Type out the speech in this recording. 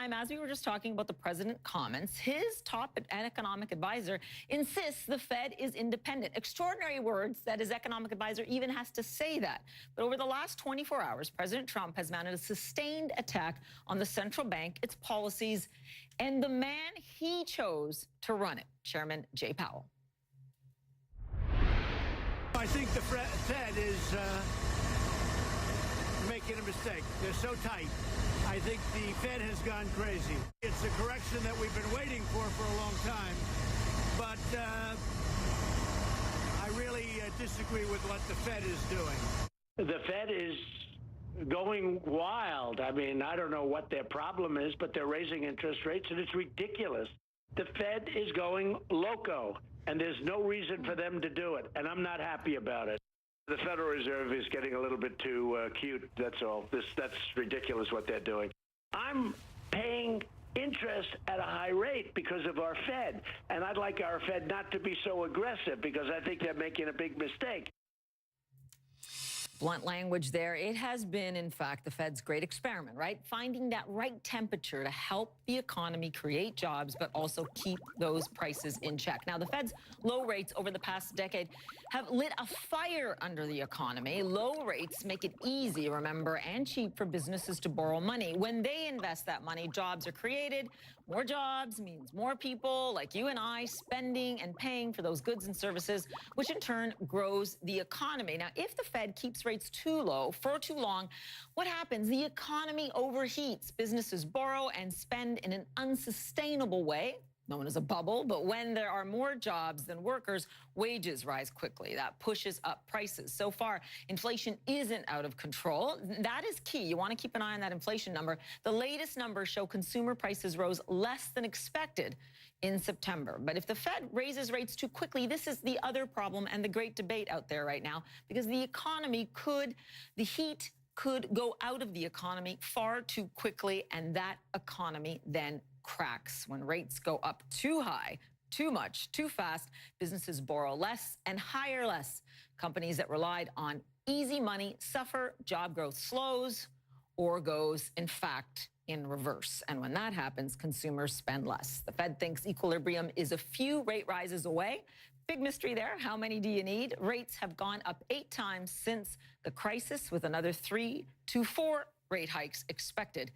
time, as we were just talking about the president's comments, his top economic advisor insists the Fed is independent. Extraordinary words that his economic advisor even has to say that. But over the last 24 hours, President Trump has mounted a sustained attack on the central bank, its policies, and the man he chose to run it, Chairman Jay Powell. I think the Fed is making a mistake. They're so tight. I think the Fed has gone crazy. It's a correction that we've been waiting for a long time. But I really disagree with what the Fed is doing. The Fed is going wild. I mean, I don't know what their problem is, but they're raising interest rates, and it's ridiculous. The Fed is going loco, and there's no reason for them to do it, and I'm not happy about it. The Federal Reserve is getting a little bit too cute, that's all. That's ridiculous what they're doing. I'm paying interest at a high rate because of our Fed, and I'd like our Fed not to be so aggressive because I think they're making a big mistake. Blunt language there. It has been, in fact, the Fed's great experiment, right? Finding that right temperature to help the economy create jobs, but also keep those prices in check. Now, the Fed's low rates over the past decade have lit a fire under the economy. Low rates make it easy, remember, and cheap for businesses to borrow money. When they invest that money, jobs are created. More jobs means more people like you and I spending and paying for those goods and services, which in turn grows the economy. Now, if the Fed keeps rates too low for too long, what happens? The economy overheats. Businesses borrow and spend in an unsustainable way, known as a bubble, but when there are more jobs than workers, wages rise quickly. That pushes up prices. So far, inflation isn't out of control. That is key. You want to keep an eye on that inflation number. The latest numbers show consumer prices rose less than expected in September. But if the Fed raises rates too quickly, this is the other problem and the great debate out there right now, because the heat could go out of the economy far too quickly, and that economy then cracks. When rates go up too high, too much, too fast, businesses borrow less and hire less. Companies that relied on easy money suffer, job growth slows or goes, in fact, in reverse. And when that happens, consumers spend less. The Fed thinks equilibrium is a few rate rises away. Big mystery there. How many do you need? Rates have gone up 8 times since the crisis, with another 3 to 4 rate hikes expected.